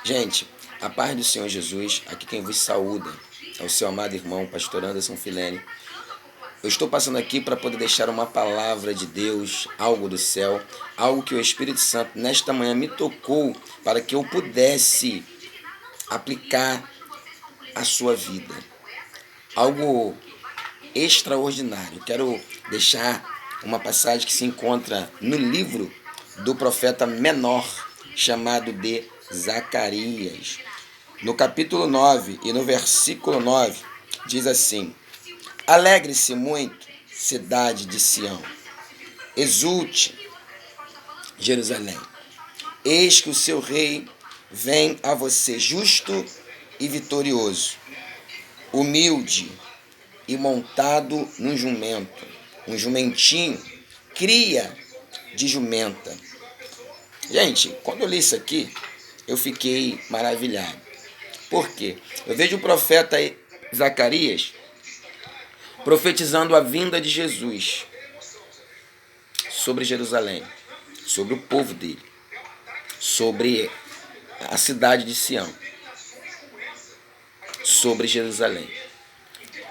Gente, a paz do Senhor Jesus, aqui quem vos saúda é o seu amado irmão, pastor Anderson Filene. Eu estou passando aqui para poder deixar uma palavra de Deus, algo do céu, algo que o Espírito Santo nesta manhã me tocou para que eu pudesse aplicar à sua vida. Algo extraordinário. Quero deixar uma passagem que se encontra no livro do profeta menor, chamado de Zacarias. No capítulo 9 e no versículo 9, diz assim: Alegre-se muito, cidade de Sião, exulte, Jerusalém. Eis que o seu rei vem a você justo e vitorioso, humilde e montado num jumento, um jumentinho, cria de jumenta. Gente, quando eu li isso aqui, eu fiquei maravilhado. Por quê? Eu vejo o profeta Zacarias profetizando a vinda de Jesus sobre Jerusalém, sobre o povo dele, sobre a cidade de Sião, sobre Jerusalém.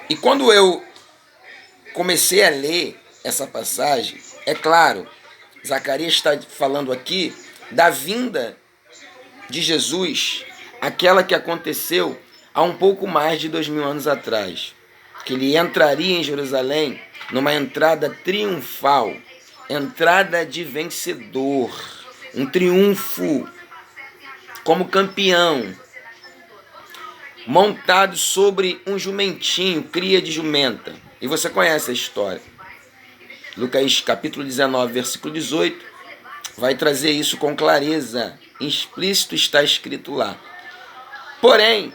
E quando eu comecei a ler essa passagem, é claro, Zacarias está falando aqui da vinda de Jesus, aquela que aconteceu há um pouco mais de 2000 anos atrás, que ele entraria em Jerusalém numa entrada triunfal, entrada de vencedor, um triunfo como campeão, montado sobre um jumentinho, cria de jumenta. E você conhece a história. Lucas capítulo 19, versículo 18, vai trazer isso com clareza. Explícito está escrito lá. Porém,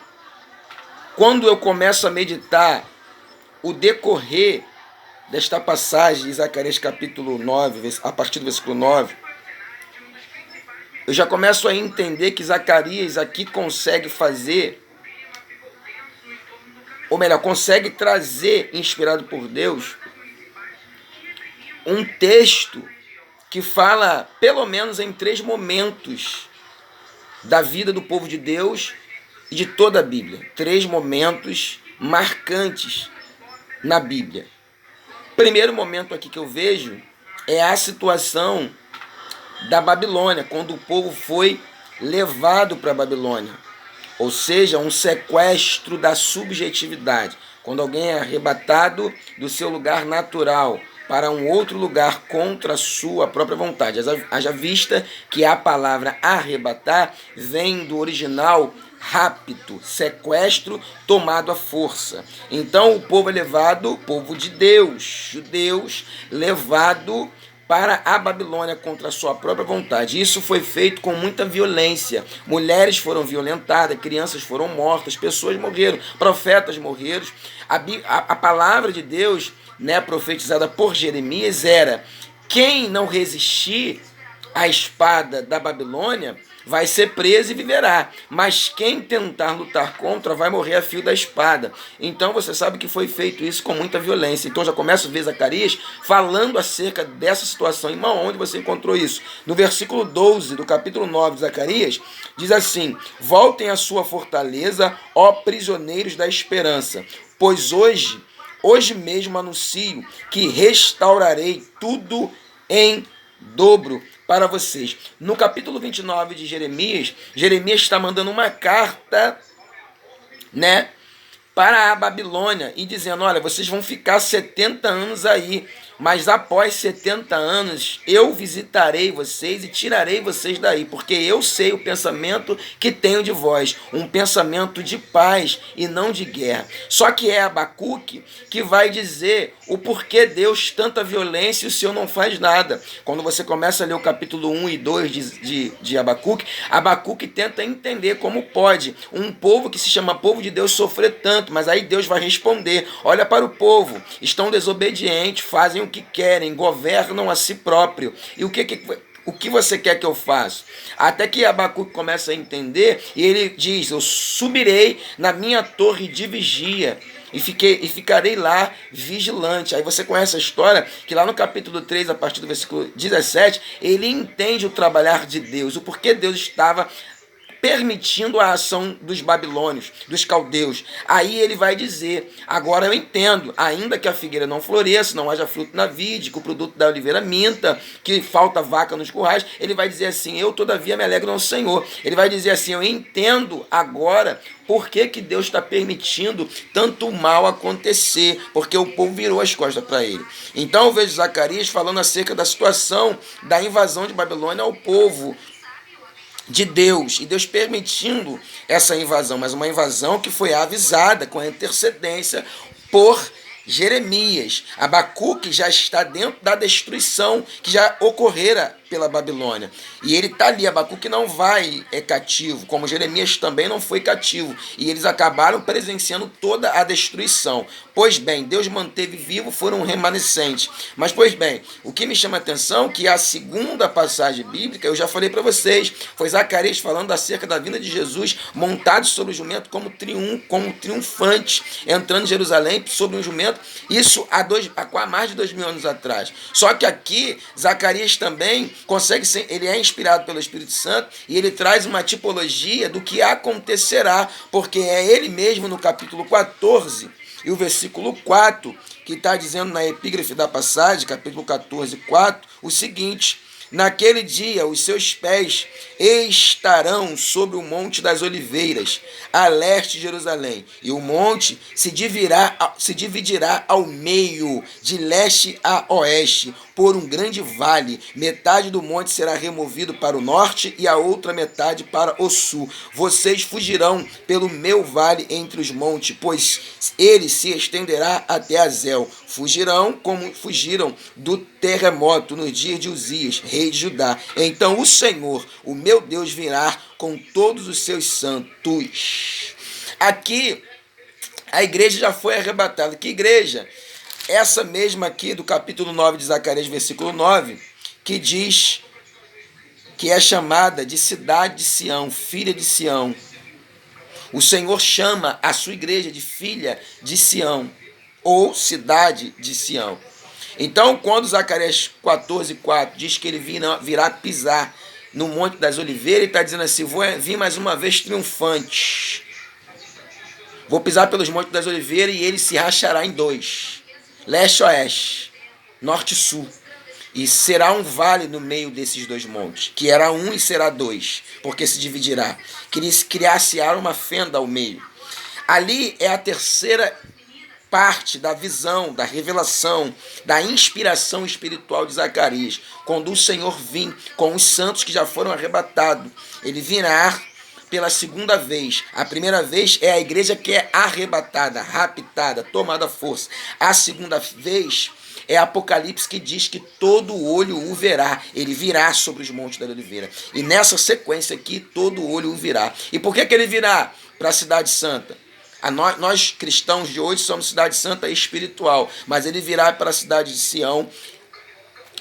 quando eu começo a meditar o decorrer desta passagem de Zacarias capítulo 9, a partir do versículo 9, eu já começo a entender que Zacarias aqui consegue fazer, ou melhor, consegue trazer, inspirado por Deus, um texto que fala, pelo menos em 3 momentos da vida do povo de Deus e de toda a Bíblia. 3 momentos marcantes na Bíblia. O primeiro momento aqui que eu vejo é a situação da Babilônia, quando o povo foi levado para a Babilônia. Ou seja, um sequestro da subjetividade. Quando alguém é arrebatado do seu lugar natural para um outro lugar contra a sua própria vontade. Haja vista que a palavra arrebatar vem do original rapto, sequestro tomado à força. Então o povo é levado, o povo de Deus, judeus, levado para a Babilônia contra a sua própria vontade. Isso foi feito com muita violência. Mulheres foram violentadas, crianças foram mortas, pessoas morreram, profetas morreram. A palavra de Deus, né, profetizada por Jeremias, era: quem não resistir à espada da Babilônia vai ser preso e viverá, mas quem tentar lutar contra vai morrer a fio da espada. Então você sabe que foi feito isso com muita violência. Então já começa a ver Zacarias falando acerca dessa situação. Irmão, onde você encontrou isso? No versículo 12 do capítulo 9 de Zacarias, diz assim: voltem à sua fortaleza, ó prisioneiros da esperança, pois hoje mesmo anuncio que restaurarei tudo em dobro para vocês. No capítulo 29 de Jeremias, Jeremias está mandando uma carta, né, para a Babilônia e dizendo: olha, vocês vão ficar 70 anos aí, mas após 70 anos eu visitarei vocês e tirarei vocês daí, porque eu sei o pensamento que tenho de vós, um pensamento de paz e não de guerra. Só que é Abacuque que vai dizer o porquê Deus tanta violência e o Senhor não faz nada. Quando você começa a ler o capítulo 1 e 2 de Abacuque, Abacuque tenta entender como pode um povo que se chama povo de Deus sofrer tanto, mas aí Deus vai responder: olha para o povo, estão desobedientes, fazem o que querem, governam a si próprio. E o que você quer que eu faça? Até que Abacuque começa a entender e ele diz: eu subirei na minha torre de vigia e ficarei lá vigilante. Aí você conhece a história que lá no capítulo 3, a partir do versículo 17, ele entende o trabalhar de Deus, o porquê Deus estava permitindo a ação dos babilônios, dos caldeus. Aí ele vai dizer: agora eu entendo, ainda que a figueira não floresça, não haja fruto na vide, que o produto da oliveira minta, que falta vaca nos currais, ele vai dizer assim: eu todavia me alegro no Senhor. Ele vai dizer assim: eu entendo agora por que Deus está permitindo tanto mal acontecer, porque o povo virou as costas para ele. Então eu vejo Zacarias falando acerca da situação da invasão de Babilônia ao povo de Deus, e Deus permitindo essa invasão, mas uma invasão que foi avisada com antecedência por Jeremias. Abacuque já está dentro da destruição que já ocorrera pela Babilônia. E ele está ali, Abacuque não vai cativo, como Jeremias também não foi cativo. E eles acabaram presenciando toda a destruição. Pois bem, Deus manteve vivo, foram remanescentes. Mas, pois bem, o que me chama a atenção é que a segunda passagem bíblica, eu já falei para vocês, foi Zacarias falando acerca da vinda de Jesus montado sobre o jumento como triunfante, entrando em Jerusalém sobre um jumento, isso há mais de 2000 anos atrás. Só que aqui, Zacarias também ele é inspirado pelo Espírito Santo e ele traz uma tipologia do que acontecerá, porque é ele mesmo no capítulo 14 e o versículo 4, que está dizendo na epígrafe da passagem, capítulo 14, 4, o seguinte: naquele dia os seus pés estarão sobre o Monte das Oliveiras, a leste de Jerusalém, e o monte se dividirá ao meio, de leste a oeste, por um grande vale. Metade do monte será removido para o norte e a outra metade para o sul. Vocês fugirão pelo meu vale entre os montes, pois ele se estenderá até Azel. Fugirão como fugiram do terremoto nos dias de Uzias, rei de Judá. Então o Senhor, o meu Deus, virá com todos os seus santos. Aqui a igreja já foi arrebatada. Que igreja? Essa mesma aqui do capítulo 9 de Zacarias, versículo 9, que diz que é chamada de cidade de Sião, filha de Sião. O Senhor chama a sua igreja de filha de Sião, ou cidade de Sião. Então, quando Zacarias 14:4 diz que ele virá pisar no Monte das Oliveiras, ele está dizendo assim: vou vir mais uma vez triunfante. Vou pisar pelos Montes das Oliveiras e ele se rachará em dois, leste e oeste, norte e sul. E será um vale no meio desses dois montes, que era um e será dois, porque se dividirá. Criar-se-á uma fenda ao meio. Ali é a terceira parte da visão, da revelação, da inspiração espiritual de Zacarias, quando o Senhor vir com os santos que já foram arrebatados. Ele virá pela segunda vez. A primeira vez é a igreja que é arrebatada, raptada, tomada à força. A segunda vez é Apocalipse, que diz que todo olho o verá. Ele virá sobre os montes da Oliveira. E nessa sequência aqui, todo olho o virá. E por que ele virá para a cidade santa? Nós cristãos de hoje somos cidade santa espiritual, mas ele virá para a cidade de Sião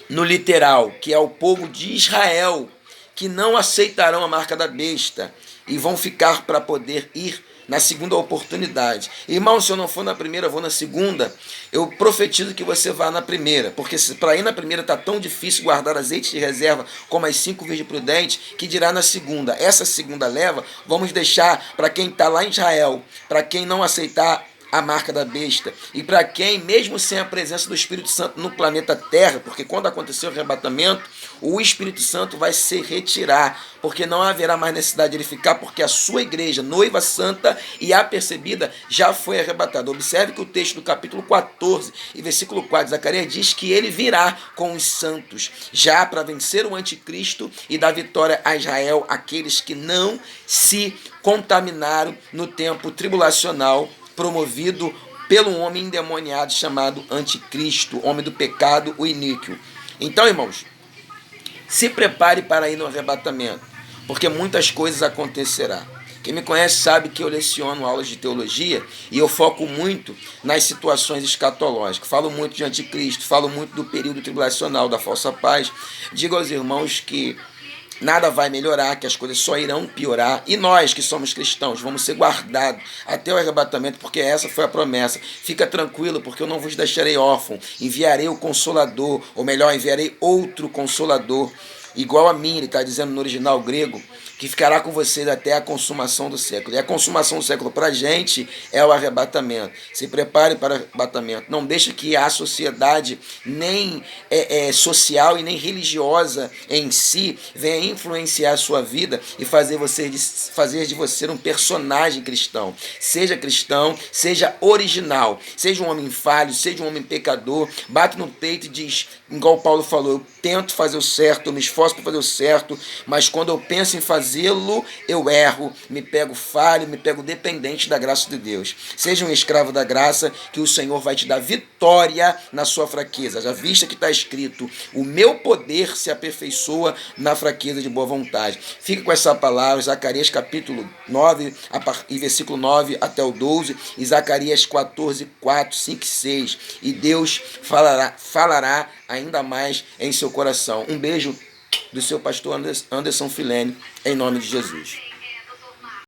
no literal, que é o povo de Israel, que não aceitarão a marca da besta e vão ficar para poder ir na segunda oportunidade. Irmão, se eu não for na primeira, eu vou na segunda. Eu profetizo que você vá na primeira, porque para ir na primeira está tão difícil guardar azeite de reserva como as 5 virgens prudentes, que dirá na segunda. Essa segunda leva, vamos deixar para quem está lá em Israel, para quem não aceitar a marca da besta, e para quem, mesmo sem a presença do Espírito Santo no planeta Terra, porque quando acontecer o arrebatamento, o Espírito Santo vai se retirar, porque não haverá mais necessidade de ele ficar, porque a sua igreja, noiva santa e apercebida, já foi arrebatada. Observe que o texto do capítulo 14 e versículo 4 de Zacarias diz que ele virá com os santos, já para vencer o anticristo e dar vitória a Israel, aqueles que não se contaminaram no tempo tribulacional, promovido pelo homem endemoniado chamado anticristo, homem do pecado, o iníquo. Então, irmãos, se prepare para ir no arrebatamento, porque muitas coisas acontecerão. Quem me conhece sabe que eu leciono aulas de teologia e eu foco muito nas situações escatológicas. Falo muito de anticristo, falo muito do período tribulacional, da falsa paz. Digo aos irmãos que nada vai melhorar, que as coisas só irão piorar. E nós que somos cristãos vamos ser guardados até o arrebatamento, porque essa foi a promessa. Fica tranquilo, porque eu não vos deixarei órfão. Enviarei o Consolador, ou melhor, enviarei outro Consolador, igual a mim. Ele está dizendo no original grego que ficará com vocês até a consumação do século. E a consumação do século para a gente é o arrebatamento. Se prepare para o arrebatamento. Não deixe que a sociedade, nem social e nem religiosa em si, venha influenciar a sua vida e fazer de você um personagem cristão. Seja cristão, seja original, seja um homem falho, seja um homem pecador. Bate no peito e diz, igual Paulo falou, eu tento fazer o certo, eu me esforço para fazer o certo, mas quando eu penso em fazê-lo, eu erro, me pego falho, me pego dependente da graça de Deus. Seja um escravo da graça, que o Senhor vai te dar vitória na sua fraqueza. Já vista que está escrito, o meu poder se aperfeiçoa na fraqueza de boa vontade. Fica com essa palavra, Zacarias capítulo 9, e versículo 9 até o 12, e Zacarias 14, 4, 5 e 6. E Deus falará ainda mais em seu coração. Um beijo do seu pastor Anderson Filene, em nome de Jesus.